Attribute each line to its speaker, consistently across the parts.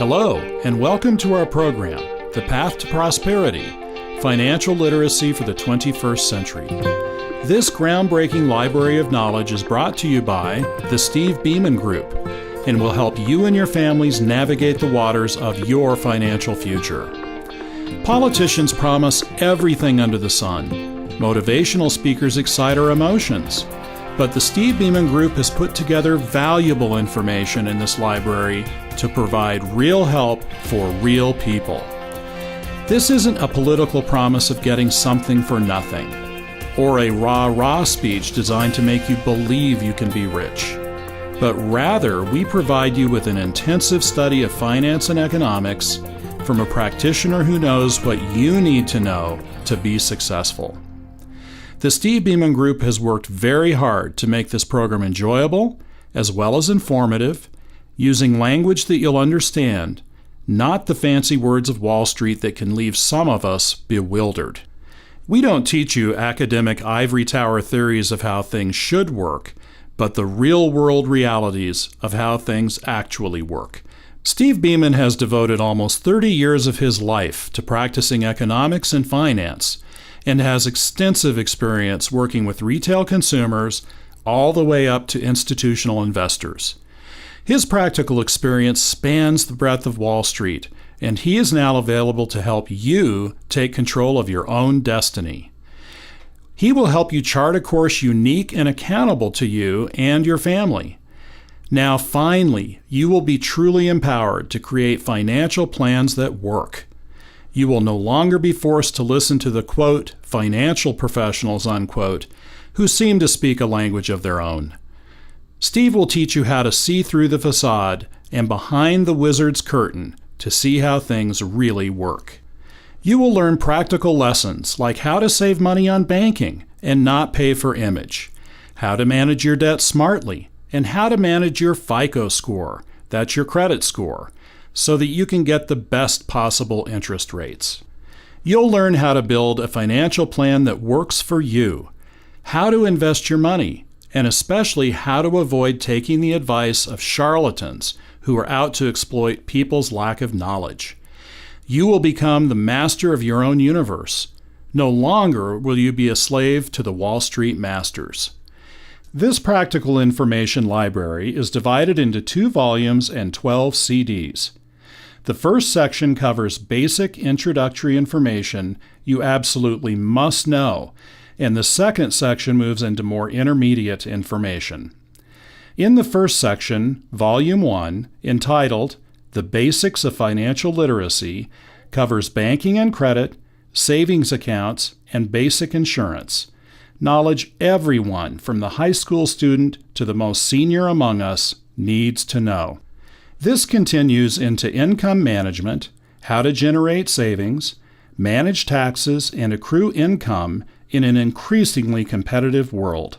Speaker 1: Hello, and welcome to our program, The Path to Prosperity, Financial Literacy for the 21st Century. This groundbreaking library of knowledge is brought to you by the Steve Beeman Group and will help you and your families navigate the waters of your financial future. Politicians promise everything under the sun. Motivational speakers excite our emotions. But the Steve Beeman Group has put together valuable information in this library to provide real help for real people. This isn't a political promise of getting something for nothing, or a rah-rah speech designed to make you believe you can be rich. But rather, we provide you with an intensive study of finance and economics from a practitioner who knows what you need to know to be successful. The Steve Beeman Group has worked very hard to make this program enjoyable as well as informative, using language that you'll understand, not the fancy words of Wall Street that can leave some of us bewildered. We don't teach you academic ivory tower theories of how things should work, but the real-world realities of how things actually work. Steve Beeman has devoted almost 30 years of his life to practicing economics and finance, and has extensive experience working with retail consumers all the way up to institutional investors. His practical experience spans the breadth of Wall Street, and he is now available to help you take control of your own destiny. He will help you chart a course unique and accountable to you and your family. Now, finally, you will be truly empowered to create financial plans that work. You will no longer be forced to listen to the, quote, financial professionals, unquote, who seem to speak a language of their own. Steve will teach you how to see through the facade and behind the wizard's curtain to see how things really work. You will learn practical lessons like how to save money on banking and not pay for image, how to manage your debt smartly, and how to manage your FICO score, that's your credit score, so that you can get the best possible interest rates. You'll learn how to build a financial plan that works for you, how to invest your money, and especially how to avoid taking the advice of charlatans who are out to exploit people's lack of knowledge. You will become the master of your own universe. No longer will you be a slave to the Wall Street masters. This practical information library is divided into 2 volumes and 12 CDs. The first section covers basic introductory information you absolutely must know, and the second section moves into more intermediate information. In the first section, Volume 1, entitled The Basics of Financial Literacy, covers banking and credit, savings accounts, and basic insurance. Knowledge everyone, from the high school student to the most senior among us, needs to know. This continues into income management, how to generate savings, manage taxes, and accrue income in an increasingly competitive world.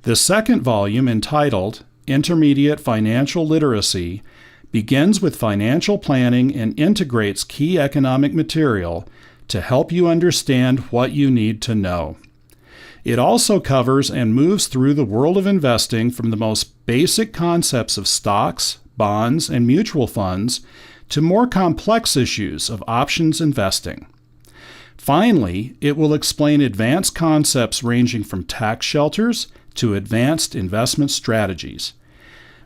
Speaker 1: The second volume, entitled Intermediate Financial Literacy, begins with financial planning and integrates key economic material to help you understand what you need to know. It also covers and moves through the world of investing from the most basic concepts of stocks, bonds, and mutual funds to more complex issues of options investing. Finally, it will explain advanced concepts ranging from tax shelters to advanced investment strategies.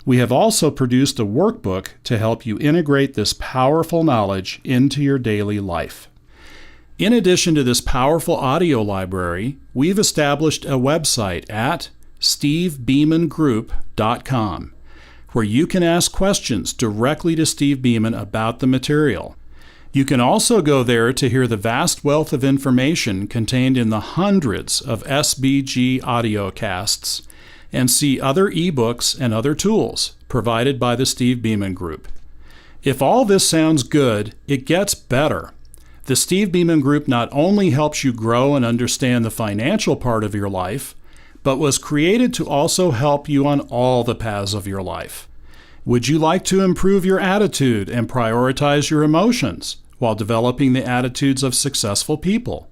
Speaker 1: We have also produced a workbook to help you integrate this powerful knowledge into your daily life. In addition to this powerful audio library, we've established a website at stevebeemangroup.com, where you can ask questions directly to Steve Beeman about the material. You can also go there to hear the vast wealth of information contained in the hundreds of SBG audiocasts and see other ebooks and other tools provided by the Steve Beeman Group. If all this sounds good, it gets better. The Steve Beeman Group not only helps you grow and understand the financial part of your life, but was created to also help you on all the paths of your life. Would you like to improve your attitude and prioritize your emotions while developing the attitudes of successful people?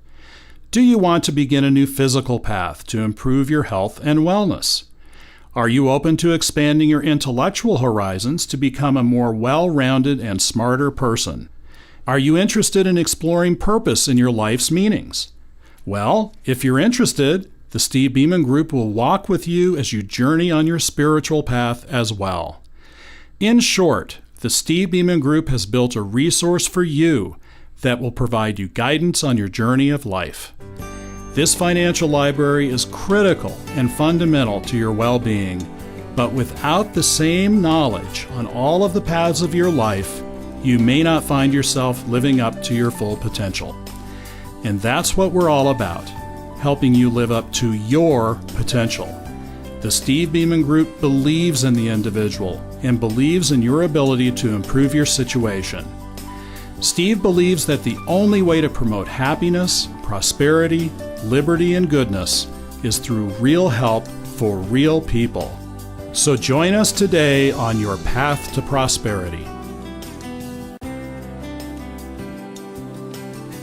Speaker 1: Do you want to begin a new physical path to improve your health and wellness? Are you open to expanding your intellectual horizons to become a more well-rounded and smarter person? Are you interested in exploring purpose in your life's meanings? Well, if you're interested, the Steve Beeman Group will walk with you as you journey on your spiritual path as well. In short, the Steve Beeman Group has built a resource for you that will provide you guidance on your journey of life. This financial library is critical and fundamental to your well-being, but without the same knowledge on all of the paths of your life, you may not find yourself living up to your full potential. And that's what we're all about, helping you live up to your potential. The Steve Beeman Group believes in the individual and believes in your ability to improve your situation. Steve believes that the only way to promote happiness, prosperity, liberty, and goodness is through real help for real people. So join us today on your path to prosperity.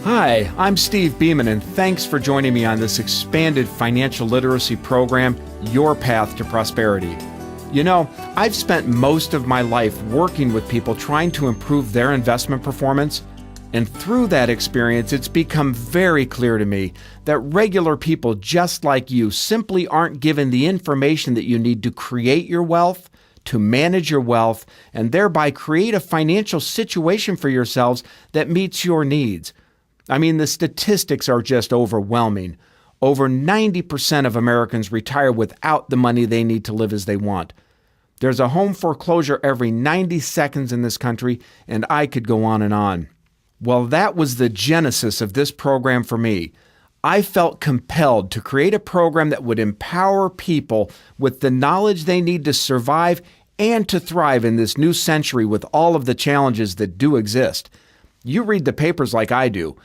Speaker 2: Hi, I'm Steve Beeman, and thanks for joining me on this expanded financial literacy program, Your Path to Prosperity. You know, I've spent most of my life working with people trying to improve their investment performance, and through that experience, it's become very clear to me that regular people just like you simply aren't given the information that you need to create your wealth, to manage your wealth, and thereby create a financial situation for yourselves that meets your needs. I mean, the statistics are just overwhelming. Over 90% of Americans retire without the money they need to live as they want. There's a home foreclosure every 90 seconds in this country, and I could go on and on. Well, that was the genesis of this program for me. I felt compelled to create a program that would empower people with the knowledge they need to survive and to thrive in this new century with all of the challenges that do exist. You read the papers like I do.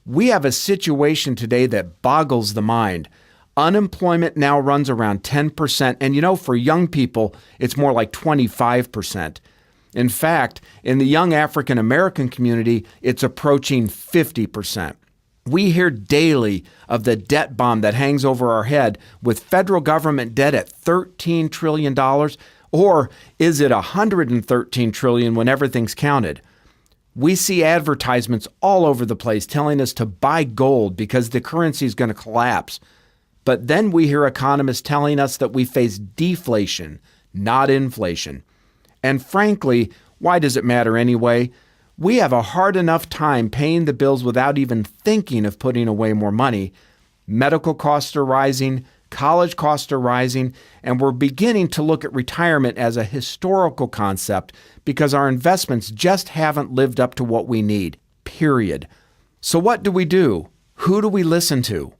Speaker 2: We have a situation today that boggles the mind. Unemployment now runs around 10%, and you know, for young people, it's more like 25%. In fact, in the young African American community, it's approaching 50%. We hear daily of the debt bomb that hangs over our head with federal government debt at $13 trillion, or is it $113 trillion when everything's counted? We see advertisements all over the place telling us to buy gold because the currency is going to collapse. But then we hear economists telling us that we face deflation, not inflation. And frankly, why does it matter anyway? We have a hard enough time paying the bills without even thinking of putting away more money. Medical costs are rising, college costs are rising, and we're beginning to look at retirement as a historical concept because our investments just haven't lived up to what we need, period. So what do we do? Who do we listen to?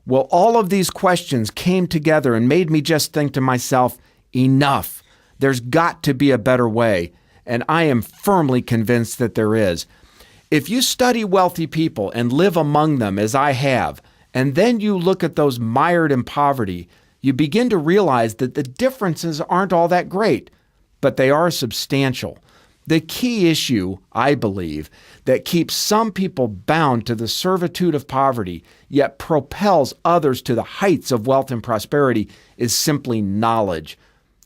Speaker 2: Well, all of these questions came together and made me just think to myself, enough. There's got to be a better way, and I am firmly convinced that there is. If you study wealthy people and live among them as I have, and then you look at those mired in poverty, you begin to realize that the differences aren't all that great, but they are substantial. The key issue, I believe, that keeps some people bound to the servitude of poverty, yet propels others to the heights of wealth and prosperity, is simply knowledge.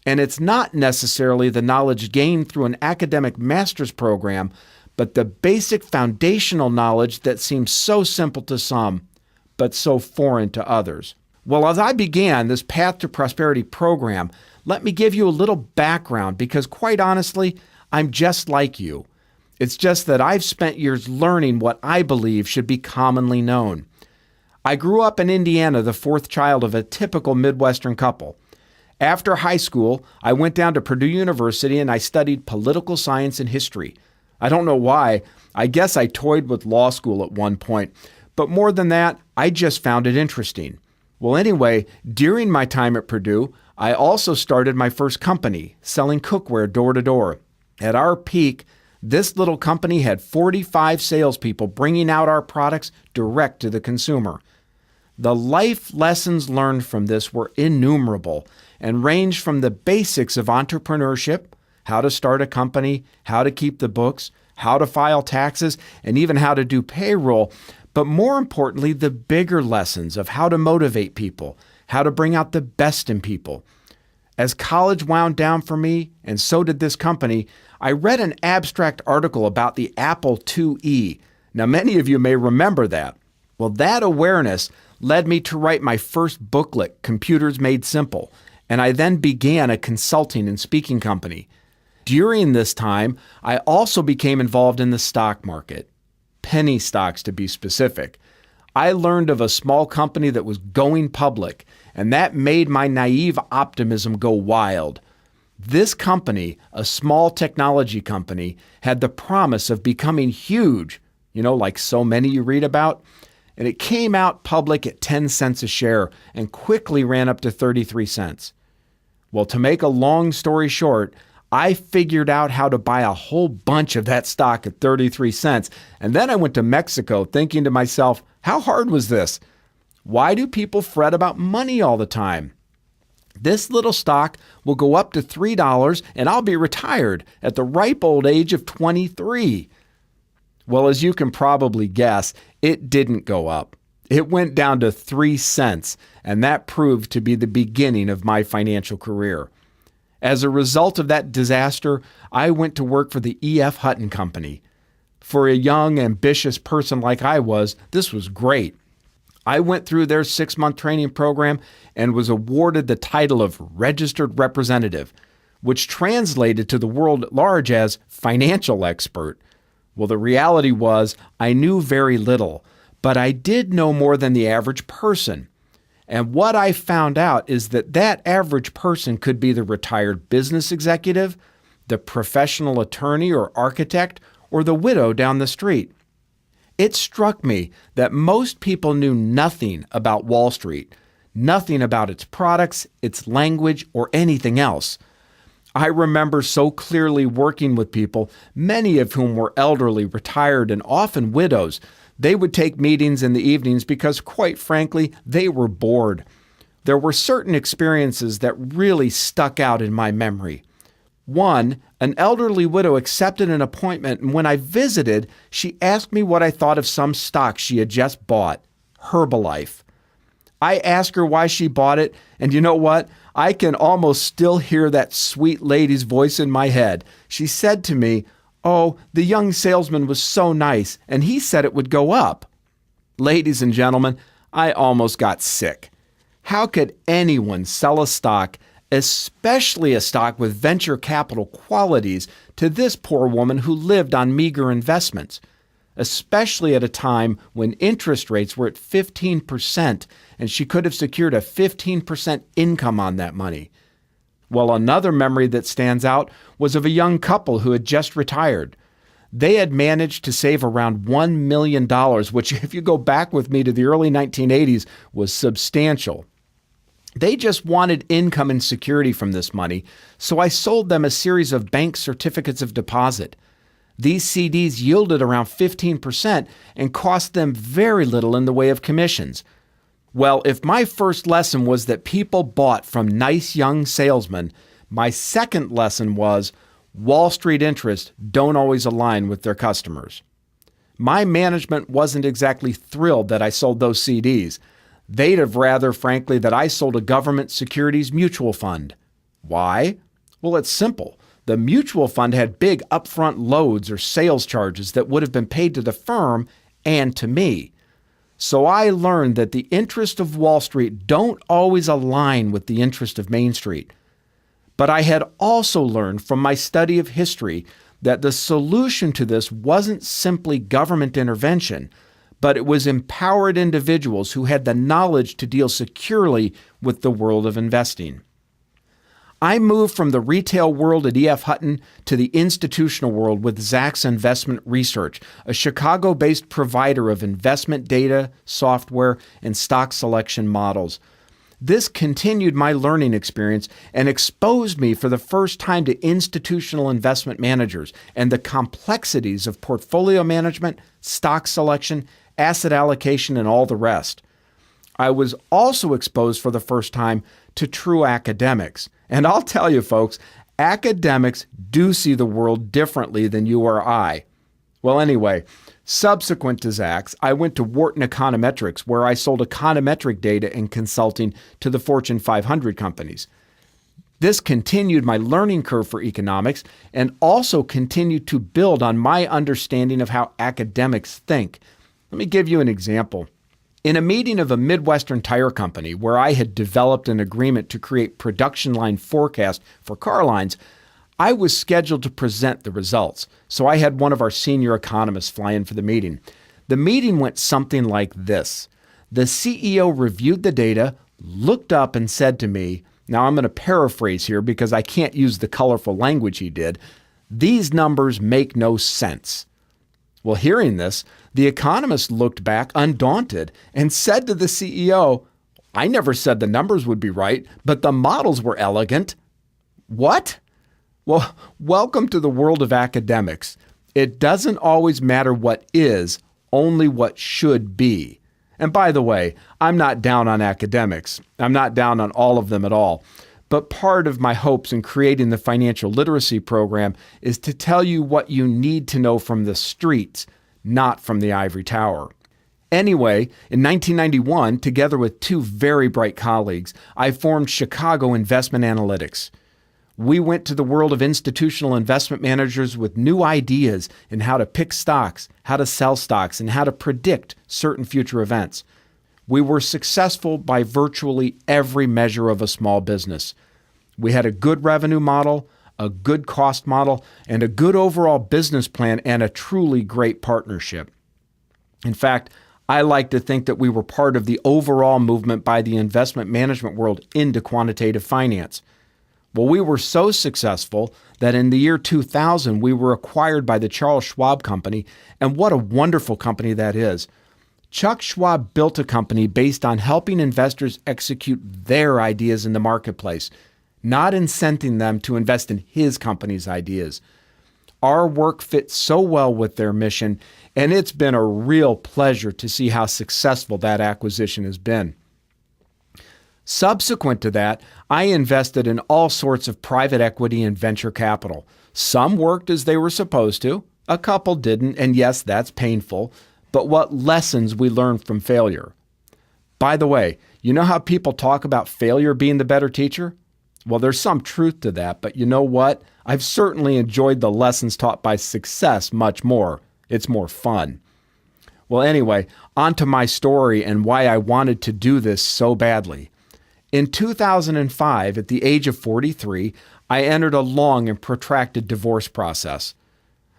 Speaker 2: And it's not necessarily the knowledge gained through an academic master's program, but the basic foundational knowledge that seems so simple to some, but so foreign to others. Well, as I began this Path to Prosperity program, let me give you a little background because quite honestly, I'm just like you. It's just that I've spent years learning what I believe should be commonly known. I grew up in Indiana, the fourth child of a typical Midwestern couple. After high school, I went down to Purdue University and I studied political science and history. I don't know why. I guess I toyed with law school at one point. But more than that, I just found it interesting. Well, anyway, during my time at Purdue, I also started my first company, selling cookware door to door. At our peak, this little company had 45 salespeople bringing out our products direct to the consumer. The life lessons learned from this were innumerable and ranged from the basics of entrepreneurship, how to start a company, how to keep the books, how to file taxes, and even how to do payroll. But more importantly, the bigger lessons of how to motivate people, how to bring out the best in people. As college wound down for me, and so did this company, I read an abstract article about the Apple IIe. Now, many of you may remember that. Well, that awareness led me to write my first booklet, Computers Made Simple, and I then began a consulting and speaking company. During this time, I also became involved in the stock market, penny stocks to be specific. I learned of a small company that was going public, and that made my naive optimism go wild. This company, a small technology company, had the promise of becoming huge, like so many you read about. And it came out public at 10 cents a share and quickly ran up to 33 cents. Well, to make a long story short, I figured out how to buy a whole bunch of that stock at 33 cents. And then I went to Mexico thinking to myself, how hard was this? Why do people fret about money all the time? This little stock will go up to $3 and I'll be retired at the ripe old age of 23. Well, as you can probably guess, it didn't go up. It went down to 3 cents, and that proved to be the beginning of my financial career. As a result of that disaster, I went to work for the E.F. Hutton Company. For a young, ambitious person like I was, this was great. I went through their 6-month training program and was awarded the title of Registered Representative, which translated to the world at large as financial expert. Well, the reality was I knew very little, but I did know more than the average person. And what I found out is that average person could be the retired business executive, the professional attorney or architect, or the widow down the street. It struck me that most people knew nothing about Wall Street, nothing about its products, its language, or anything else. I remember so clearly working with people, many of whom were elderly, retired, and often widows. They would take meetings in the evenings because, quite frankly, they were bored. There were certain experiences that really stuck out in my memory. One, an elderly widow accepted an appointment, and when I visited, she asked me what I thought of some stock she had just bought, Herbalife. I asked her why she bought it, and you know what? I can almost still hear that sweet lady's voice in my head. She said to me, "Oh, the young salesman was so nice, and he said it would go up." Ladies and gentlemen, I almost got sick. How could anyone sell a stock, especially a stock with venture capital qualities, to this poor woman who lived on meager investments, especially at a time when interest rates were at 15% and she could have secured a 15% income on that money? Well, another memory that stands out was of a young couple who had just retired. They had managed to save around $1 million, which, if you go back with me to the early 1980s, was substantial. They just wanted income and security from this money, so I sold them a series of bank certificates of deposit. These CDs yielded around 15% and cost them very little in the way of commissions. Well, if my first lesson was that people bought from nice young salesmen, my second lesson was Wall Street interests don't always align with their customers. My management wasn't exactly thrilled that I sold those CDs. They'd have rather, frankly, that I sold a government securities mutual fund. Why? Well, it's simple. The mutual fund had big upfront loads or sales charges that would have been paid to the firm and to me. So I learned that the interest of Wall Street don't always align with the interest of Main Street. But I had also learned from my study of history that the solution to this wasn't simply government intervention, but it was empowered individuals who had the knowledge to deal securely with the world of investing. I moved from the retail world at E.F. Hutton to the institutional world with Zacks Investment Research, a Chicago-based provider of investment data, software, and stock selection models. This continued my learning experience and exposed me for the first time to institutional investment managers and the complexities of portfolio management, stock selection, asset allocation, and all the rest. I was also exposed for the first time to true academics. And I'll tell you, folks, academics do see the world differently than you or I. Well, anyway, subsequent to Zacks, I went to Wharton Econometrics, where I sold econometric data and consulting to the Fortune 500 companies. This continued my learning curve for economics and also continued to build on my understanding of how academics think. Let me give you an example. In a meeting of a Midwestern tire company where I had developed an agreement to create production line forecast for car lines, I was scheduled to present the results, so I had one of our senior economists fly in for the meeting. The meeting went something like this. The CEO reviewed the data, looked up and said to me, now I'm going to paraphrase here because I can't use the colorful language he did, "These numbers make no sense." Well, hearing this, the economist looked back undaunted and said to the CEO, "I never said the numbers would be right, but the models were elegant." What? Well, welcome to the world of academics. It doesn't always matter what is, only what should be. And by the way, I'm not down on academics. I'm not down on all of them at all. But part of my hopes in creating the financial literacy program is to tell you what you need to know from the streets, not from the ivory tower. Anyway, in 1991, together with two very bright colleagues, I formed Chicago Investment Analytics. We went to the world of institutional investment managers with new ideas in how to pick stocks, how to sell stocks, and how to predict certain future events. We were successful by virtually every measure of a small business. We had a good revenue model, a good cost model, and a good overall business plan and a truly great partnership. In fact, I like to think that we were part of the overall movement by the investment management world into quantitative finance. Well, we were so successful that in the year 2000, we were acquired by the Charles Schwab Company, and what a wonderful company that is. Chuck Schwab built a company based on helping investors execute their ideas in the marketplace, not incenting them to invest in his company's ideas. Our work fits so well with their mission, and it's been a real pleasure to see how successful that acquisition has been. Subsequent to that, I invested in all sorts of private equity and venture capital. Some worked as they were supposed to, a couple didn't, and yes, that's painful. But what lessons we learned from failure. By the way, you know how people talk about failure being the better teacher? Well, there's some truth to that, but you know what? I've certainly enjoyed the lessons taught by success much more. It's more fun. Well, anyway, on to my story and why I wanted to do this so badly. In 2005, at the age of 43, I entered a long and protracted divorce process.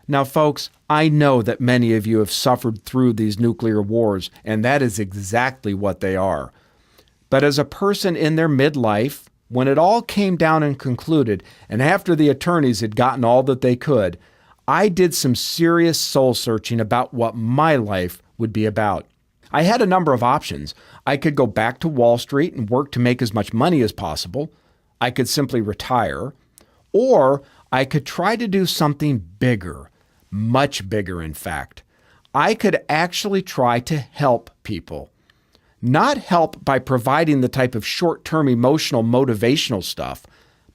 Speaker 2: Now, folks, I know that many of you have suffered through these nuclear wars, and that is exactly what they are. But as a person in their midlife, when it all came down and concluded, and after the attorneys had gotten all that they could, I did some serious soul searching about what my life would be about. I had a number of options. I could go back to Wall Street and work to make as much money as possible. I could simply retire. Or I could try to do something bigger. Much bigger, in fact. I could actually try to help people. Not help by providing the type of short-term emotional motivational stuff,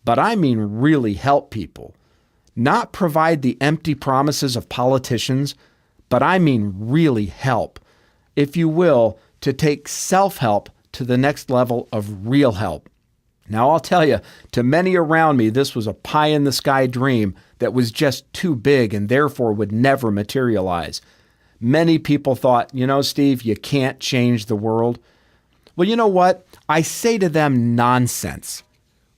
Speaker 2: but I mean really help people. Not provide the empty promises of politicians, but I mean really help. If you will, to take self-help to the next level of real help. Now, I'll tell you, to many around me, this was a pie-in-the-sky dream that was just too big and therefore would never materialize. Many people thought, Steve, you can't change the world. Well, you know what? I say to them, nonsense.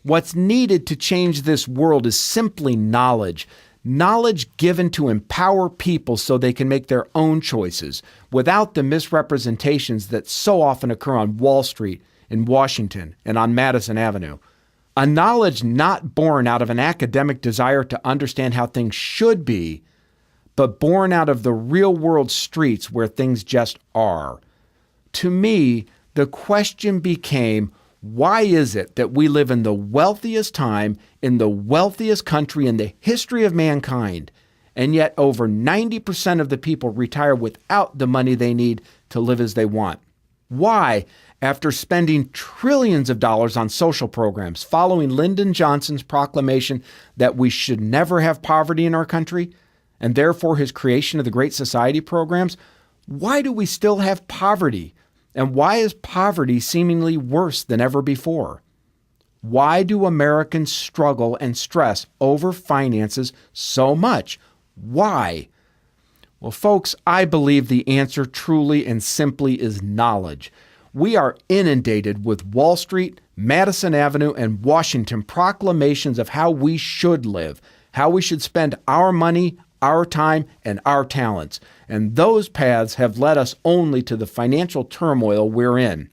Speaker 2: What's needed to change this world is simply knowledge. Knowledge given to empower people so they can make their own choices without the misrepresentations that so often occur on Wall Street, in Washington, and on Madison Avenue. A knowledge not born out of an academic desire to understand how things should be, but born out of the real-world streets where things just are. To me, the question became, why is it that we live in the wealthiest time, in the wealthiest country in the history of mankind, and yet over 90% of the people retire without the money they need to live as they want? Why, after spending trillions of dollars on social programs following Lyndon Johnson's proclamation that we should never have poverty in our country, and therefore his creation of the Great Society programs, why do we still have poverty? And why is poverty seemingly worse than ever before? Why do Americans struggle and stress over finances so much? Why? Well, folks, I believe the answer truly and simply is knowledge. We are inundated with Wall Street, Madison Avenue, and Washington proclamations of how we should live, how we should spend our money, our time, and our talents. And those paths have led us only to the financial turmoil we're in.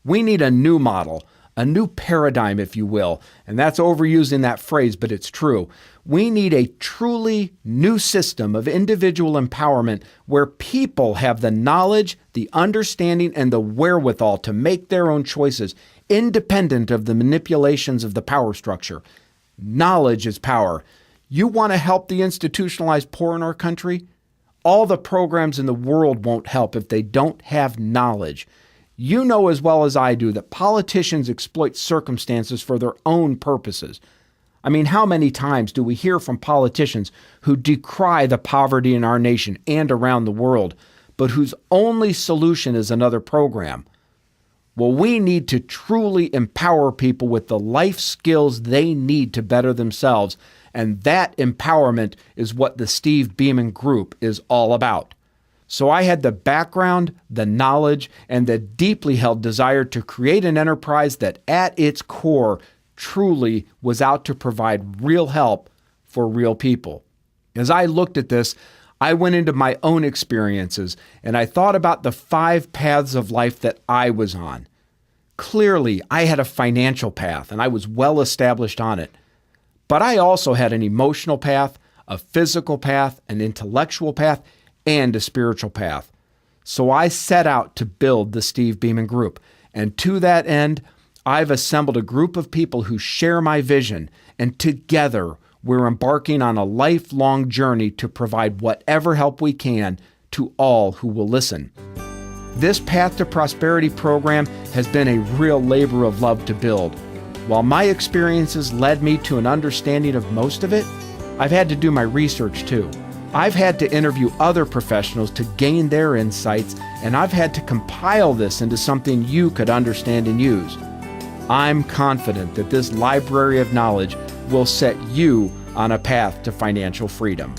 Speaker 2: We need a new model, a new paradigm, if you will. And that's overusing that phrase, but it's true. We need a truly new system of individual empowerment where people have the knowledge, the understanding, and the wherewithal to make their own choices, independent of the manipulations of the power structure. Knowledge is power. You want to help the institutionalized poor in our country? All the programs in the world won't help if they don't have knowledge. You know as well as I do that politicians exploit circumstances for their own purposes. I mean, how many times do we hear from politicians who decry the poverty in our nation and around the world, but whose only solution is another program? Well, we need to truly empower people with the life skills they need to better themselves, and that empowerment is what the Steve Beeman Group is all about. So I had the background, the knowledge, and the deeply held desire to create an enterprise that at its core truly was out to provide real help for real people. As I looked at this, I went into my own experiences and I thought about the 5 paths of life that I was on. Clearly, I had a financial path and I was well established on it. But I also had an emotional path, a physical path, an intellectual path, and a spiritual path. So I set out to build the Steve Beeman Group. And to that end, I've assembled a group of people who share my vision, and together we're embarking on a lifelong journey to provide whatever help we can to all who will listen. This Path to Prosperity program has been a real labor of love to build. While my experiences led me to an understanding of most of it, I've had to do my research too. I've had to interview other professionals to gain their insights, and I've had to compile this into something you could understand and use. I'm confident that this library of knowledge will set you on a path to financial freedom.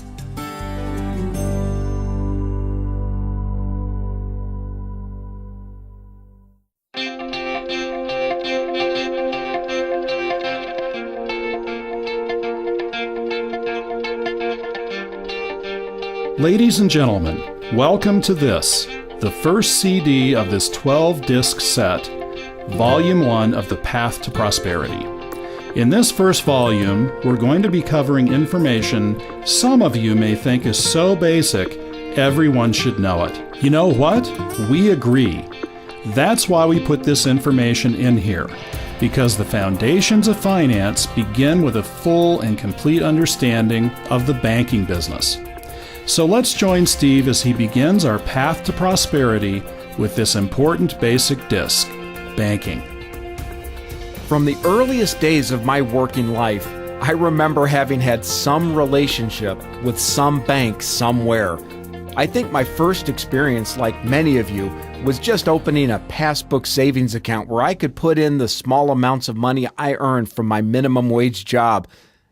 Speaker 1: Ladies and gentlemen, welcome to this, the first CD of this 12-disc set, Volume 1 of The Path to Prosperity. In this first volume, we're going to be covering information some of you may think is so basic, everyone should know it. You know what? We agree. That's why we put this information in here, because the foundations of finance begin with a full and complete understanding of the banking business. So let's join Steve as he begins our path to prosperity with this important basic disc, banking.
Speaker 2: From the earliest days of my working life, I remember having had some relationship with some bank somewhere. I think my first experience, like many of you, was just opening a passbook savings account where I could put in the small amounts of money I earned from my minimum wage job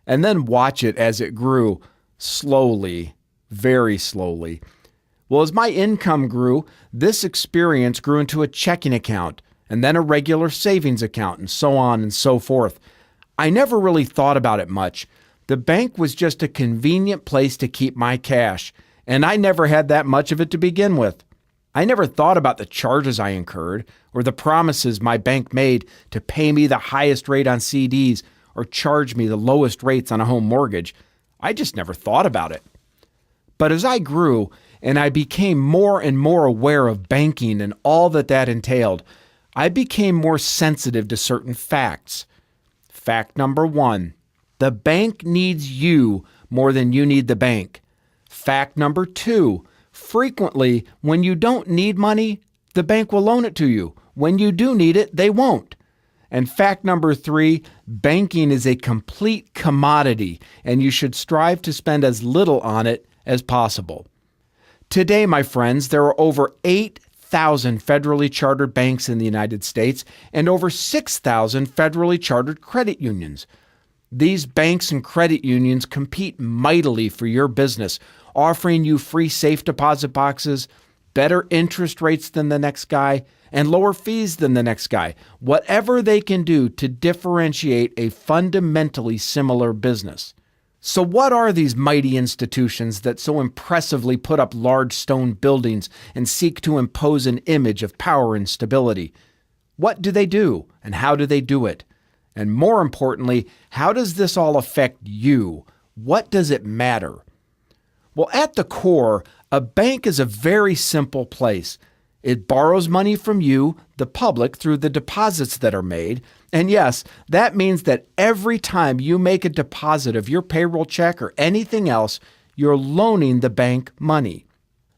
Speaker 2: and then watch it as it grew slowly. Very slowly. Well, as my income grew, this experience grew into a checking account and then a regular savings account and so on and so forth. I never really thought about it much. The bank was just a convenient place to keep my cash, and I never had that much of it to begin with. I never thought about the charges I incurred or the promises my bank made to pay me the highest rate on CDs or charge me the lowest rates on a home mortgage. I just never thought about it. But as I grew and I became more and more aware of banking and all that entailed, I became more sensitive to certain facts. Fact number 1, the bank needs you more than you need the bank. Fact number 2, frequently when you don't need money, the bank will loan it to you. When you do need it, they won't. And fact number 3, banking is a complete commodity, and you should strive to spend as little on it as possible. Today, my friends, there are over 8,000 federally chartered banks in the United States and over 6,000 federally chartered credit unions. These banks and credit unions compete mightily for your business, offering you free safe deposit boxes, better interest rates than the next guy, and lower fees than the next guy, whatever they can do to differentiate a fundamentally similar business. So what are these mighty institutions that so impressively put up large stone buildings and seek to impose an image of power and stability? What do they do, and how do they do it? And more importantly, how does this all affect you? What does it matter? Well, at the core, a bank is a very simple place. It borrows money from you, the public, through the deposits that are made. And yes, that means that every time you make a deposit of your payroll check or anything else, you're loaning the bank money.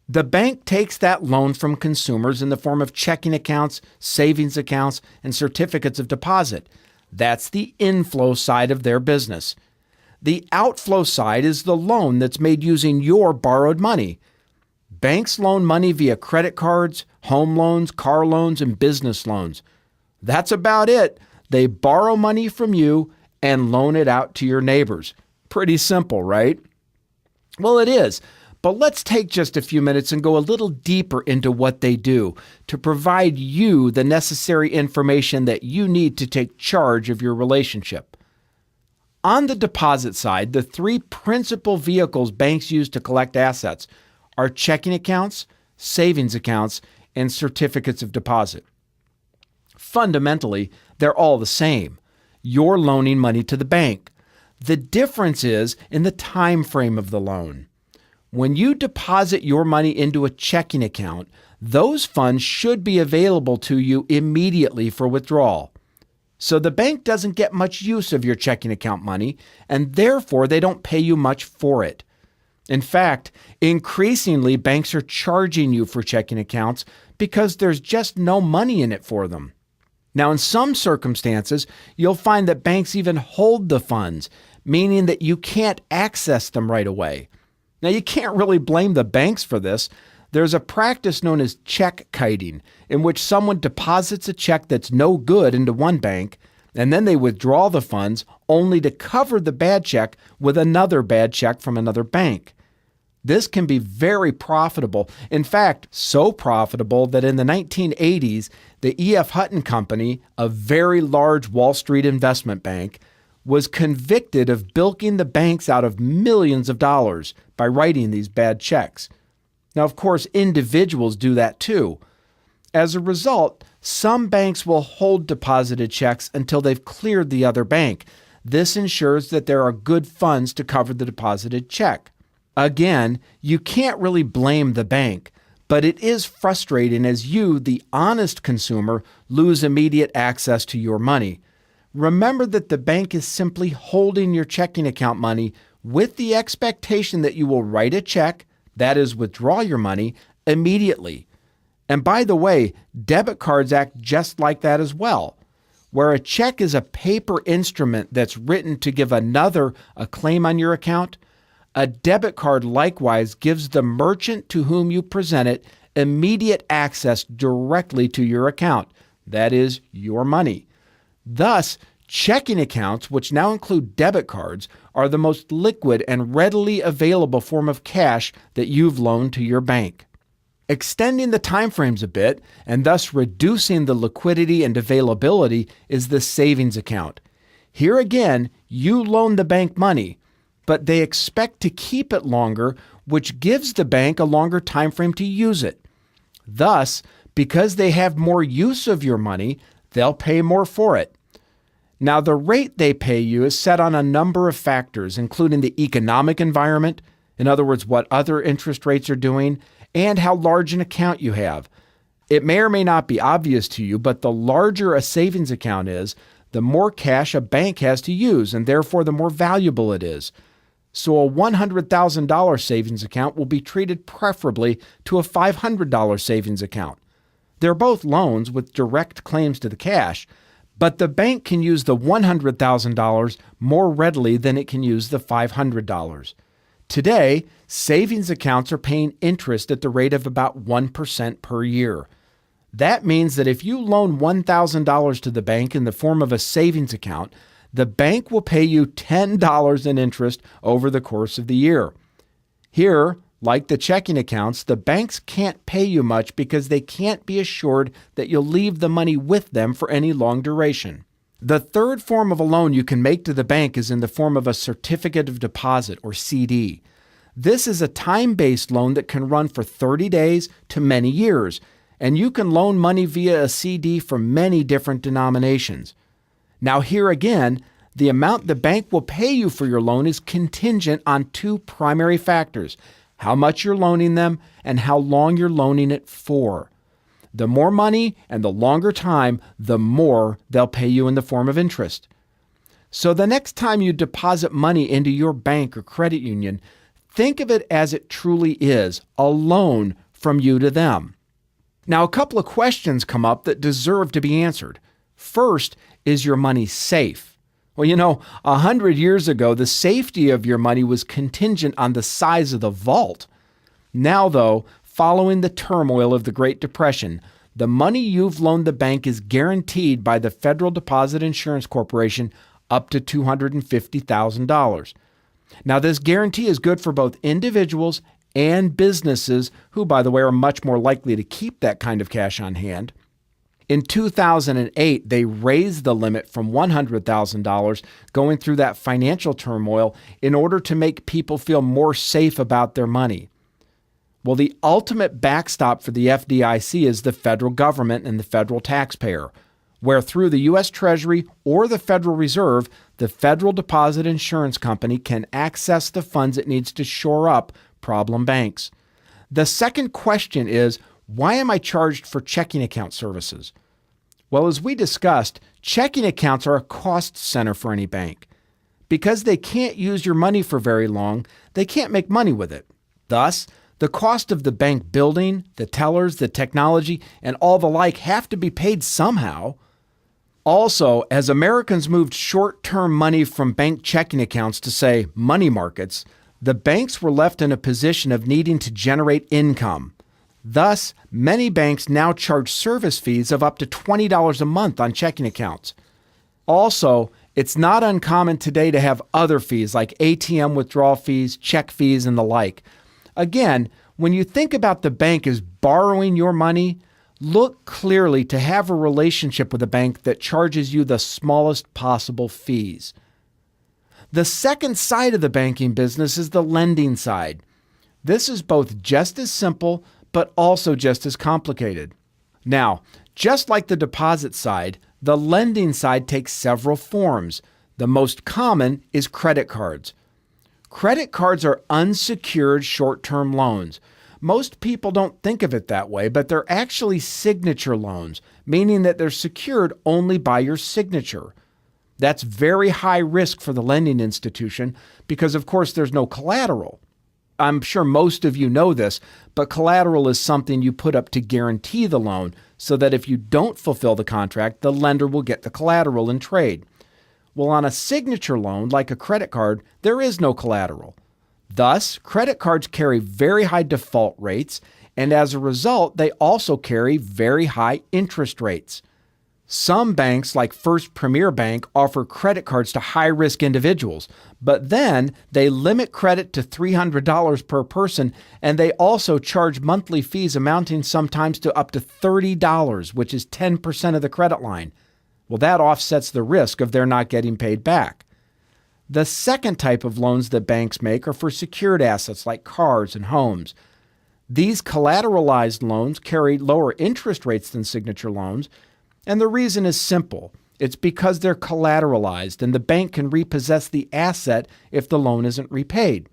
Speaker 2: The bank takes that loan from consumers in the form of checking accounts, savings accounts, and certificates of deposit. That's the inflow side of their business. The outflow side is the loan that's made using your borrowed money. Banks loan money via credit cards, home loans, car loans, and business loans. That's about it. They borrow money from you and loan it out to your neighbors. Pretty simple, right? Well, it is. But let's take just a few minutes and go a little deeper into what they do to provide you the necessary information that you need to take charge of your relationship. On the deposit side, the three principal vehicles banks use to collect assets are checking accounts, savings accounts, and certificates of deposit. Fundamentally, they're all the same. You're loaning money to the bank. The difference is in the time frame of the loan. When you deposit your money into a checking account, those funds should be available to you immediately for withdrawal. So the bank doesn't get much use of your checking account money, and therefore they don't pay you much for it. In fact, increasingly banks are charging you for checking accounts because there's just no money in it for them. Now, in some circumstances, you'll find that banks even hold the funds, meaning that you can't access them right away. Now, you can't really blame the banks for this. There's a practice known as check kiting, in which someone deposits a check that's no good into one bank, and then they withdraw the funds only to cover the bad check with another bad check from another bank. This can be very profitable. In fact, so profitable that in the 1980s, the E.F. Hutton Company, a very large Wall Street investment bank, was convicted of bilking the banks out of millions of dollars by writing these bad checks. Now, of course, individuals do that too. As a result, some banks will hold deposited checks until they've cleared the other bank. This ensures that there are good funds to cover the deposited check. Again, you can't really blame the bank, but it is frustrating as you, the honest consumer, lose immediate access to your money. Remember that the bank is simply holding your checking account money with the expectation that you will write a check, that is, withdraw your money, immediately. And by the way, debit cards act just like that as well. Where a check is a paper instrument that's written to give another a claim on your account, a debit card likewise gives the merchant to whom you present it immediate access directly to your account, that is, your money. Thus, checking accounts, which now include debit cards, are the most liquid and readily available form of cash that you've loaned to your bank. Extending the timeframes a bit, and thus reducing the liquidity and availability, is the savings account. Here again, you loan the bank money, but they expect to keep it longer, which gives the bank a longer time frame to use it. Thus, because they have more use of your money, they'll pay more for it. Now, the rate they pay you is set on a number of factors, including the economic environment, in other words, what other interest rates are doing, and how large an account you have. It may or may not be obvious to you, but the larger a savings account is, the more cash a bank has to use, and therefore the more valuable it is. So a $100,000 savings account will be treated preferably to a $500 savings account. They're both loans with direct claims to the cash, but the bank can use the $100,000 more readily than it can use the $500. Today, savings accounts are paying interest at the rate of about 1% per year. That means that if you loan $1,000 to the bank in the form of a savings account, the bank will pay you $10 in interest over the course of the year. Here, like the checking accounts, the banks can't pay you much because they can't be assured that you'll leave the money with them for any long duration. The third form of a loan you can make to the bank is in the form of a certificate of deposit, or CD. This is a time-based loan that can run for 30 days to many years, and you can loan money via a CD for many different denominations. Now here again, the amount the bank will pay you for your loan is contingent on two primary factors: how much you're loaning them and how long you're loaning it for. The more money and the longer time, the more they'll pay you in the form of interest. So the next time you deposit money into your bank or credit union, think of it as it truly is, a loan from you to them. Now, a couple of questions come up that deserve to be answered. First, is your money safe? Well, 100 years ago, the safety of your money was contingent on the size of the vault. Now, though, following the turmoil of the Great Depression, the money you've loaned the bank is guaranteed by the Federal Deposit Insurance Corporation up to $250,000. Now, this guarantee is good for both individuals and businesses who, by the way, are much more likely to keep that kind of cash on hand. In 2008, they raised the limit from $100,000 going through that financial turmoil in order to make people feel more safe about their money. Well, the ultimate backstop for the FDIC is the federal government and the federal taxpayer, where through the U.S. Treasury or the Federal Reserve, the Federal Deposit Insurance Company can access the funds it needs to shore up problem banks. The second question is, why am I charged for checking account services? Well, as we discussed, checking accounts are a cost center for any bank. Because they can't use your money for very long, they can't make money with it. Thus, the cost of the bank building, the tellers, the technology, and all the like have to be paid somehow. Also, as Americans moved short-term money from bank checking accounts to, say, money markets, the banks were left in a position of needing to generate income. Thus, many banks now charge service fees of up to $20 a month on checking accounts. Also, it's not uncommon today to have other fees like ATM withdrawal fees, check fees, and the like. Again, when you think about the bank as borrowing your money, look clearly to have a relationship with a bank that charges you the smallest possible fees. The second side of the banking business is the lending side. This is both just as simple, but also just as complicated. Now, just like the deposit side, the lending side takes several forms. The most common is credit cards. Credit cards are unsecured short-term loans. Most people don't think of it that way, but they're actually signature loans, meaning that they're secured only by your signature. That's very high risk for the lending institution because, of course, there's no collateral. I'm sure most of you know this, but collateral is something you put up to guarantee the loan so that if you don't fulfill the contract, the lender will get the collateral in trade. Well, on a signature loan, like a credit card, there is no collateral. Thus, credit cards carry very high default rates, and as a result, they also carry very high interest rates. Some banks, like First Premier Bank, offer credit cards to high-risk individuals, but then they limit credit to $300 per person, and they also charge monthly fees amounting sometimes to up to $30, which is 10% of the credit line. Well, that offsets the risk of their not getting paid back. The second type of loans that banks make are for secured assets like cars and homes. These collateralized loans carry lower interest rates than signature loans, and the reason is simple. It's because they're collateralized and the bank can repossess the asset if the loan isn't repaid.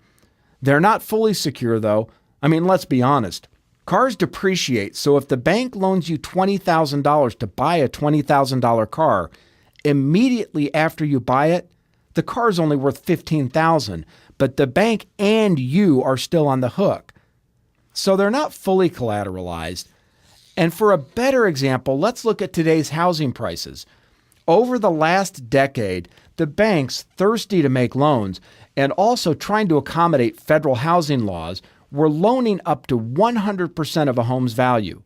Speaker 2: They're not fully secure, though. Let's be honest. Cars depreciate, so if the bank loans you $20,000 to buy a $20,000 car, immediately after you buy it, the car's only worth $15,000, but the bank and you are still on the hook. So they're not fully collateralized. And for a better example, let's look at today's housing prices. Over the last decade, the banks, thirsty to make loans and also trying to accommodate federal housing laws, were loaning up to 100% of a home's value.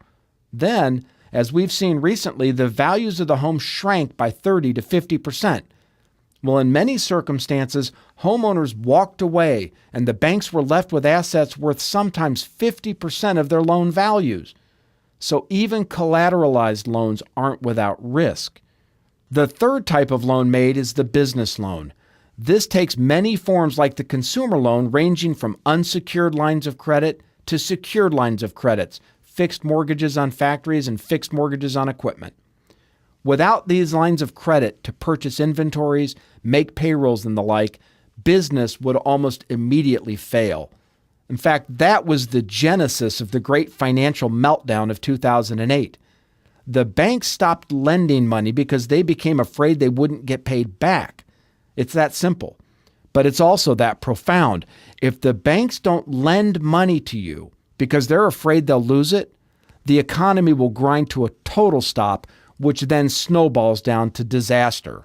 Speaker 2: Then, As we've seen recently, the values of the home shrank by 30 to 50%. Well, in many circumstances, homeowners walked away and the banks were left with assets worth sometimes 50% of their loan values. So even collateralized loans aren't without risk. The third type of loan made is the business loan. This takes many forms like the consumer loan, ranging from unsecured lines of credit to secured lines of credits, fixed mortgages on factories and fixed mortgages on equipment. Without these lines of credit to purchase inventories, make payrolls and the like, business would almost immediately fail. In fact, that was the genesis of the great financial meltdown of 2008. The banks stopped lending money because they became afraid they wouldn't get paid back. It's that simple. But it's also that profound. If the banks don't lend money to you because they're afraid they'll lose it, the economy will grind to a total stop, which then snowballs down to disaster.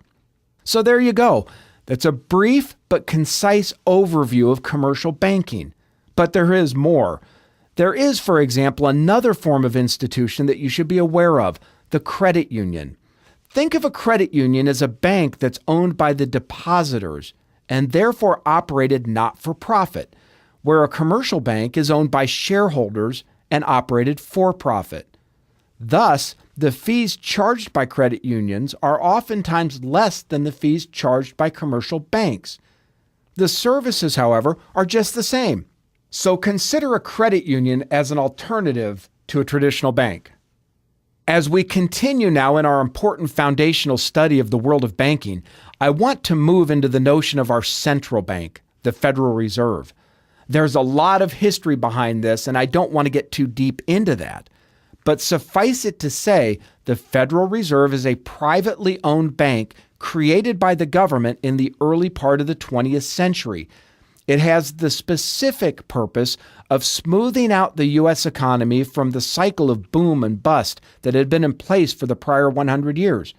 Speaker 2: So there you go. That's a brief but concise overview of commercial banking. But there is more. There is, for example, another form of institution that you should be aware of, the credit union. Think of a credit union as a bank that's owned by the depositors and therefore operated not for profit, where a commercial bank is owned by shareholders and operated for profit. Thus, the fees charged by credit unions are oftentimes less than the fees charged by commercial banks. The services, however, are just the same. So consider a credit union as an alternative to a traditional bank. As we continue now in our important foundational study of the world of banking, I want to move into the notion of our central bank, the Federal Reserve. There's a lot of history behind this, and I don't want to get too deep into that. But suffice it to say, the Federal Reserve is a privately owned bank created by the government in the early part of the 20th century. It has the specific purpose of smoothing out the U.S. economy from the cycle of boom and bust that had been in place for the prior 100 years.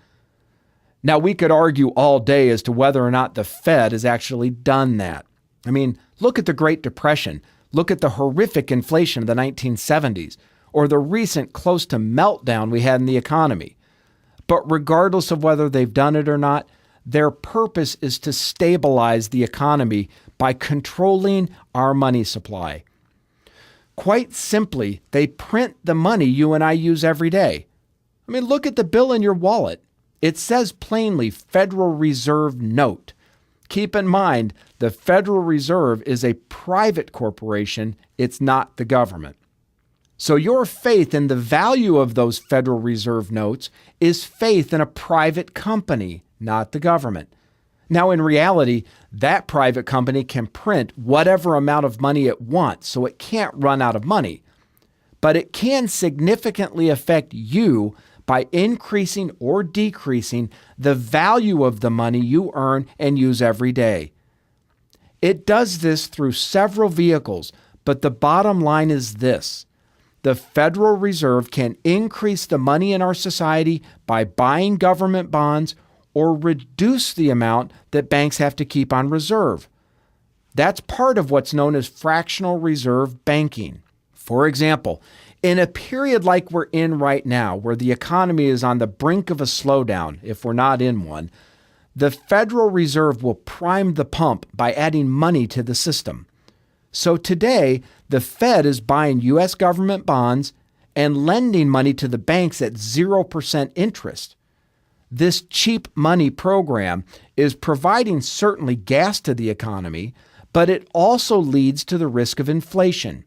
Speaker 2: Now, we could argue all day as to whether or not the Fed has actually done that. I mean, look at the Great Depression. Look at the horrific inflation of the 1970s, or the recent close to meltdown we had in the economy. But regardless of whether they've done it or not, their purpose is to stabilize the economy by controlling our money supply. Quite simply, they print the money you and I use every day. I mean, look at the bill in your wallet. It says plainly Federal Reserve Note. Keep in mind, the Federal Reserve is a private corporation. It's not the government. So your faith in the value of those Federal Reserve notes is faith in a private company, not the government. Now, in reality, that private company can print whatever amount of money it wants, so it can't run out of money. But it can significantly affect you by increasing or decreasing the value of the money you earn and use every day. It does this through several vehicles, but the bottom line is this. The Federal Reserve can increase the money in our society by buying government bonds or reduce the amount that banks have to keep on reserve. That's part of what's known as fractional reserve banking. For example, in a period like we're in right now, where the economy is on the brink of a slowdown, if we're not in one, the Federal Reserve will prime the pump by adding money to the system. So today, the Fed is buying U.S. government bonds and lending money to the banks at 0% interest. This cheap money program is providing certainly gas to the economy, but it also leads to the risk of inflation.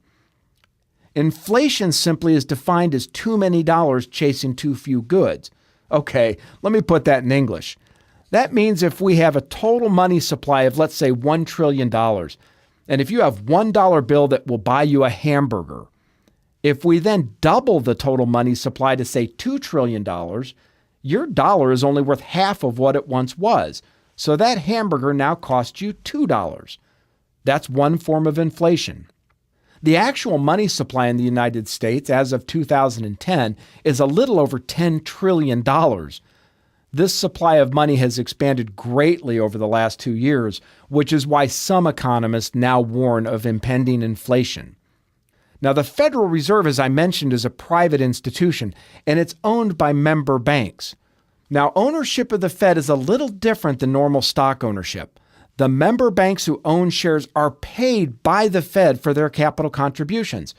Speaker 2: Inflation simply is defined as too many dollars chasing too few goods. Okay, let me put that in English. That means if we have a total money supply of, let's say, $1 trillion, and if you have $1 bill that will buy you a hamburger, if we then double the total money supply to, say, $2 trillion, your dollar is only worth half of what it once was. So that hamburger now costs you $2. That's one form of inflation. The actual money supply in the United States as of 2010 is a little over $10 trillion. This supply of money has expanded greatly over the last 2 years, which is why some economists now warn of impending inflation. Now, the Federal Reserve, as I mentioned, is a private institution, and it's owned by member banks. Now, ownership of the Fed is a little different than normal stock ownership. The member banks who own shares are paid by the Fed for their capital contributions.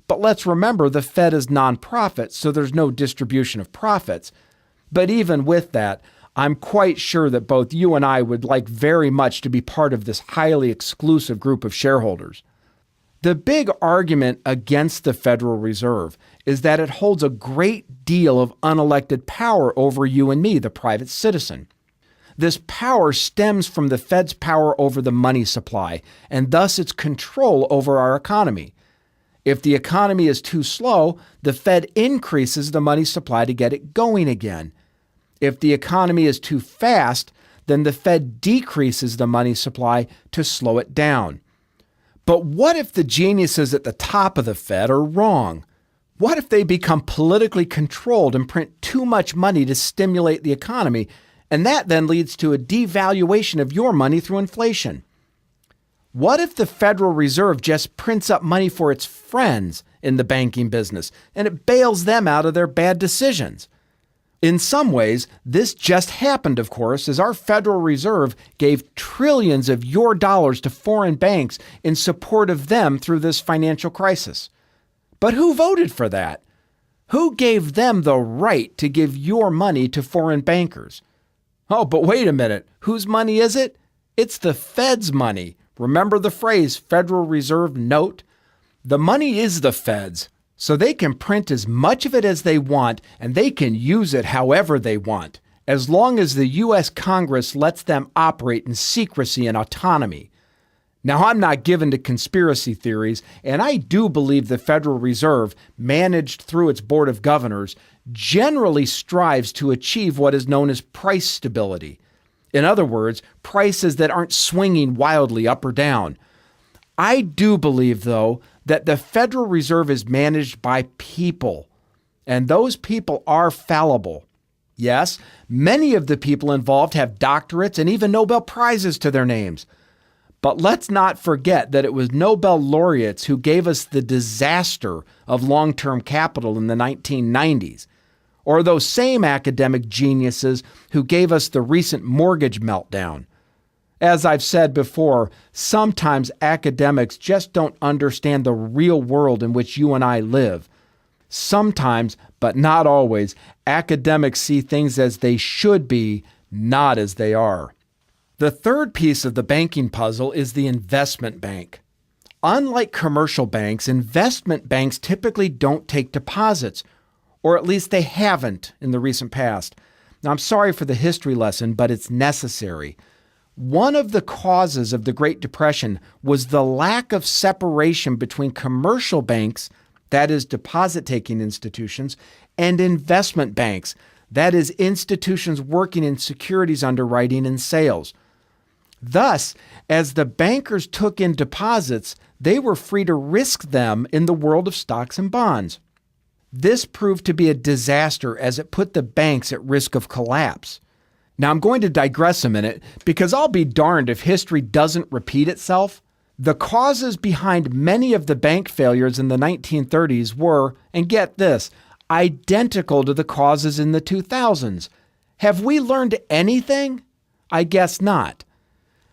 Speaker 2: But let's remember, the Fed is nonprofit, so there's no distribution of profits. But even with that, I'm quite sure that both you and I would like very much to be part of this highly exclusive group of shareholders. The big argument against the Federal Reserve is that it holds a great deal of unelected power over you and me, the private citizen. This power stems from the Fed's power over the money supply, and thus its control over our economy. If the economy is too slow, the Fed increases the money supply to get it going again. If the economy is too fast, then the Fed decreases the money supply to slow it down. But what if the geniuses at the top of the Fed are wrong? What if they become politically controlled and print too much money to stimulate the economy, and that then leads to a devaluation of your money through inflation? What if the Federal Reserve just prints up money for its friends in the banking business and it bails them out of their bad decisions? In some ways, this just happened, of course, as our Federal Reserve gave trillions of your dollars to foreign banks in support of them through this financial crisis. But who voted for that? Who gave them the right to give your money to foreign bankers? Oh, but wait a minute. Whose money is it? It's the Fed's money. Remember the phrase Federal Reserve note? The money is the Fed's, so they can print as much of it as they want, and they can use it however they want, as long as the U.S. Congress lets them operate in secrecy and autonomy. Now, I'm not given to conspiracy theories, and I do believe the Federal Reserve, managed through its Board of Governors, generally strives to achieve what is known as price stability. In other words, prices that aren't swinging wildly up or down. I do believe, though, that the Federal Reserve is managed by people, and those people are fallible. Yes, many of the people involved have doctorates and even Nobel Prizes to their names. But let's not forget that it was Nobel laureates who gave us the disaster of long-term capital in the 1990s, or those same academic geniuses who gave us the recent mortgage meltdown. As I've said before, sometimes academics just don't understand the real world in which you and I live. Sometimes, but not always, academics see things as they should be, not as they are. The third piece of the banking puzzle is the investment bank. Unlike commercial banks, investment banks typically don't take deposits, or at least they haven't in the recent past. Now, I'm sorry for the history lesson, but it's necessary. One of the causes of the Great Depression was the lack of separation between commercial banks, that is, deposit-taking institutions, and investment banks, that is, institutions working in securities underwriting and sales. Thus, as the bankers took in deposits, they were free to risk them in the world of stocks and bonds. This proved to be a disaster as it put the banks at risk of collapse. Now, I'm going to digress a minute because I'll be darned if history doesn't repeat itself. The causes behind many of the bank failures in the 1930s were, and get this, identical to the causes in the 2000s. Have we learned anything? I guess not.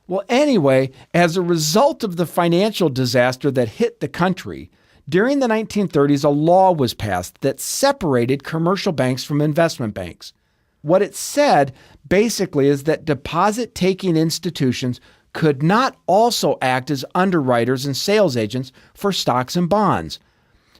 Speaker 2: Well, anyway, as a result of the financial disaster that hit the country, during the 1930s, a law was passed that separated commercial banks from investment banks. What it said basically is that deposit-taking institutions could not also act as underwriters and sales agents for stocks and bonds.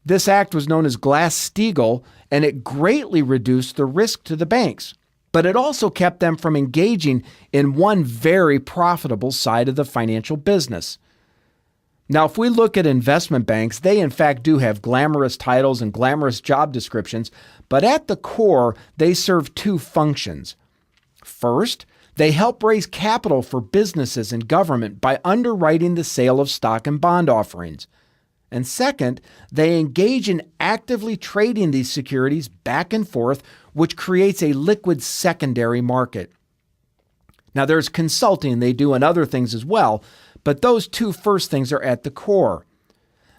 Speaker 2: This act was known as Glass-Steagall, and it greatly reduced the risk to the banks. But it also kept them from engaging in one very profitable side of the financial business. Now, if we look at investment banks, they in fact do have glamorous titles and glamorous job descriptions, but at the core, they serve two functions. First, they help raise capital for businesses and government by underwriting the sale of stock and bond offerings. And second, they engage in actively trading these securities back and forth, which creates a liquid secondary market. Now, there's consulting they do and other things as well, but those two first things are at the core.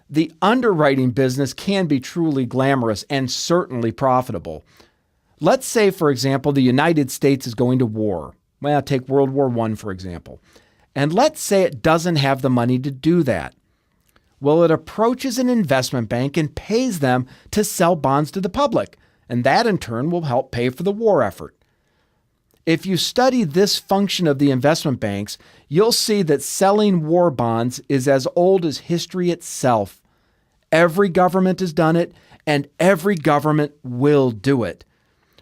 Speaker 2: The underwriting business can be truly glamorous and certainly profitable. Let's say, for example, the United States is going to war. Well, take World War I, for example. And let's say it doesn't have the money to do that. Well, it approaches an investment bank and pays them to sell bonds to the public, and that in turn will help pay for the war effort. If you study this function of the investment banks, you'll see that selling war bonds is as old as history itself. Every government has done it, and every government will do it.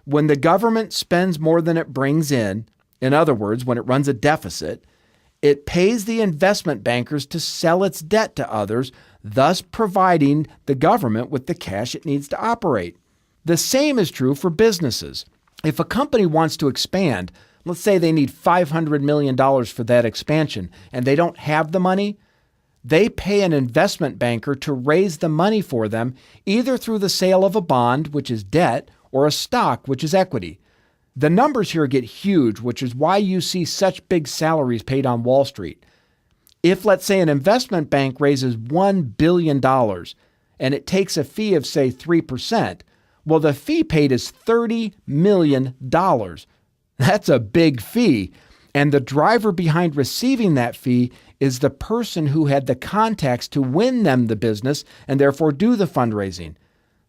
Speaker 2: When the government spends more than it brings in other words, when it runs a deficit, it pays the investment bankers to sell its debt to others, thus providing the government with the cash it needs to operate. The same is true for businesses. If a company wants to expand, let's say they need $500 million for that expansion, and they don't have the money, they pay an investment banker to raise the money for them, either through the sale of a bond, which is debt, or a stock, which is equity. The numbers here get huge, which is why you see such big salaries paid on Wall Street. If, let's say, an investment bank raises $1 billion and it takes a fee of, say, 3%, well, the fee paid is $30 million. That's a big fee. And the driver behind receiving that fee is the person who had the contacts to win them the business and therefore do the fundraising.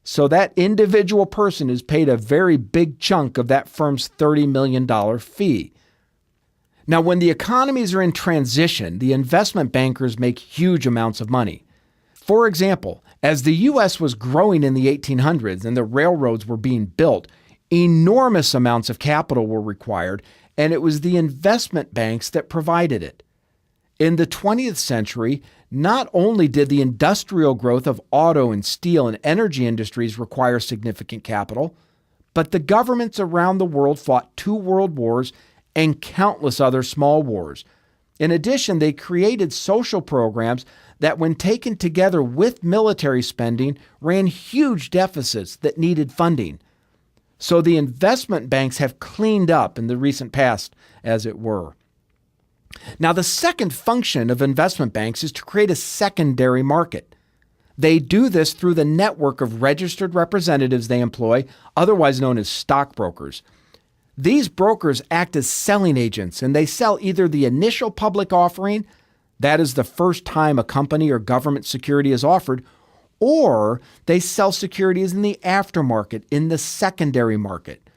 Speaker 2: So that individual person is paid a very big chunk of that firm's $30 million fee. Now, when the economies are in transition, the investment bankers make huge amounts of money. For example, as the U.S. was growing in the 1800s and the railroads were being built, enormous amounts of capital were required, and it was the investment banks that provided it. In the 20th century, not only did the industrial growth of auto and steel and energy industries require significant capital, but the governments around the world fought 2 world wars and countless other small wars. In addition, they created social programs that, when taken together with military spending, ran huge deficits that needed funding. So the investment banks have cleaned up in the recent past, as it were. Now, the second function of investment banks is to create a secondary market. They do this through the network of registered representatives they employ, otherwise known as stockbrokers. These brokers act as selling agents, and they sell either the initial public offering, that is the first time a company or government security is offered, or they sell securities in the aftermarket, in the secondary market.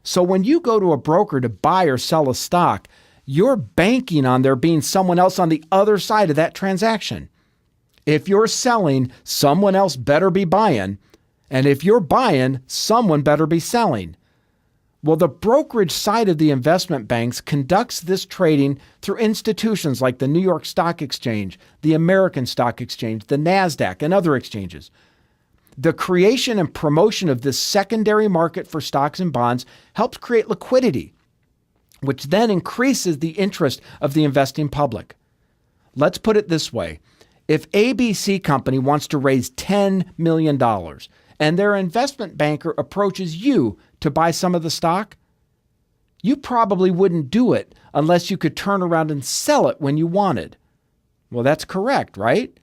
Speaker 2: So when you go to a broker to buy or sell a stock, you're banking on there being someone else on the other side of that transaction. If you're selling, someone else better be buying. And if you're buying, someone better be selling. Well, the brokerage side of the investment banks conducts this trading through institutions like the New York Stock Exchange, the American Stock Exchange, the NASDAQ, and other exchanges. The creation and promotion of this secondary market for stocks and bonds helps create liquidity, which then increases the interest of the investing public. Let's put it this way. If ABC Company wants to raise $10 million and their investment banker approaches you to buy some of the stock, you probably wouldn't do it unless you could turn around and sell it when you wanted. Well, that's correct, right?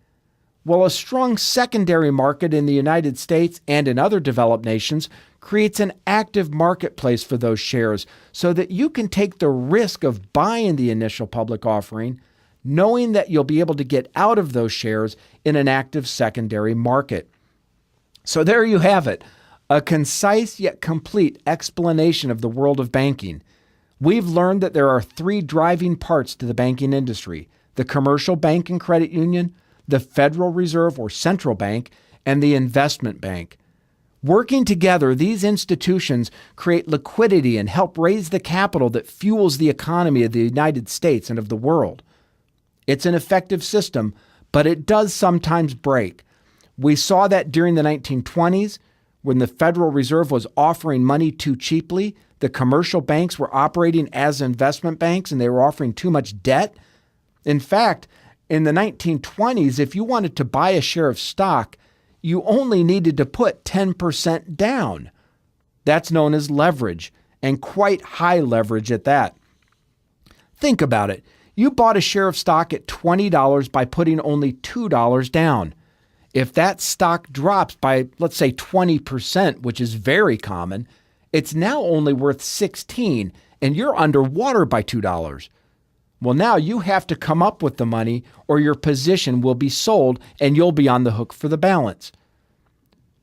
Speaker 2: Well, a strong secondary market in the United States and in other developed nations creates an active marketplace for those shares so that you can take the risk of buying the initial public offering, knowing that you'll be able to get out of those shares in an active secondary market. So there you have it, a concise yet complete explanation of the world of banking. We've learned that there are 3 driving parts to the banking industry: the commercial bank and credit union, the Federal Reserve or central bank, and the investment bank. Working together, these institutions create liquidity and help raise the capital that fuels the economy of the United States and of the world. It's an effective system, but it does sometimes break. We saw that during the 1920s, when the Federal Reserve was offering money too cheaply. The commercial banks were operating as investment banks and they were offering too much debt. In fact, in the 1920s, if you wanted to buy a share of stock, you only needed to put 10% down. That's known as leverage, and quite high leverage at that. Think about it. You bought a share of stock at $20 by putting only $2 down. If that stock drops by, let's say, 20%, which is very common, it's now only worth 16, and you're underwater by $2. Well, now you have to come up with the money or your position will be sold and you'll be on the hook for the balance.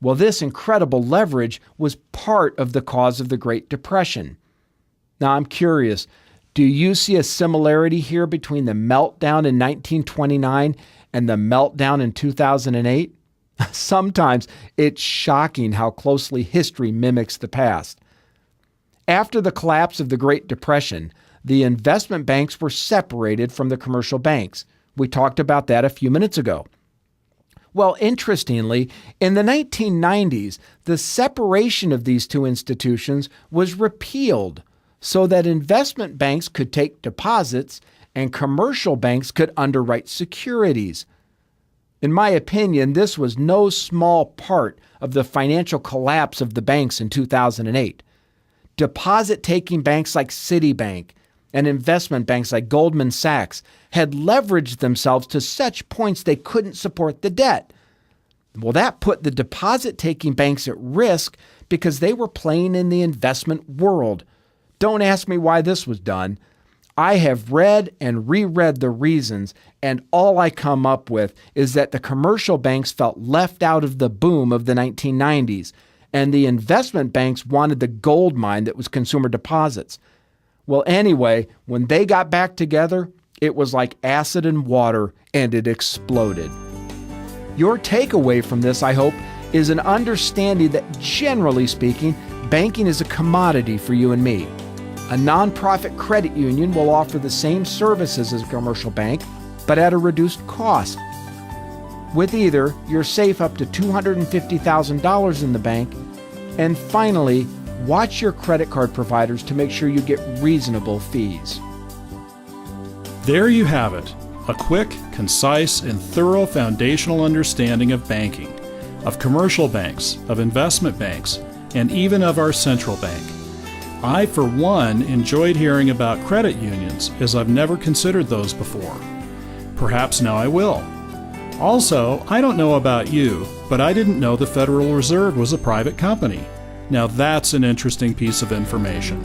Speaker 2: Well, this incredible leverage was part of the cause of the Great Depression. Now, I'm curious, do you see a similarity here between the meltdown in 1929 and the meltdown in 2008? Sometimes it's shocking how closely history mimics the past. After the collapse of the Great Depression, the investment banks were separated from the commercial banks. We talked about that a few minutes ago. Well, interestingly, in the 1990s, the separation of these two institutions was repealed so that investment banks could take deposits and commercial banks could underwrite securities. In my opinion, this was no small part of the financial collapse of the banks in 2008. Deposit-taking banks like Citibank and investment banks like Goldman Sachs had leveraged themselves to such points they couldn't support the debt. Well, that put the deposit-taking banks at risk because they were playing in the investment world. Don't ask me why this was done. I have read and reread the reasons, and all I come up with is that the commercial banks felt left out of the boom of the 1990s, and the investment banks wanted the gold mine that was consumer deposits. Well, anyway, when they got back together, it was like acid and water, and it exploded. Your takeaway from this, I hope, is an understanding that, generally speaking, banking is a commodity for you and me. A nonprofit credit union will offer the same services as a commercial bank, but at a reduced cost. With either, you're safe up to $250,000 in the bank. And finally, watch your credit card providers to make sure you get reasonable fees.
Speaker 1: There you have it, a quick, concise, and thorough foundational understanding of banking, of commercial banks, of investment banks, and even of our central bank. I, for one, enjoyed hearing about credit unions, as I've never considered those before. Perhaps now I will. Also, I don't know about you, but I didn't know the Federal Reserve was a private company. Now that's an interesting piece of information.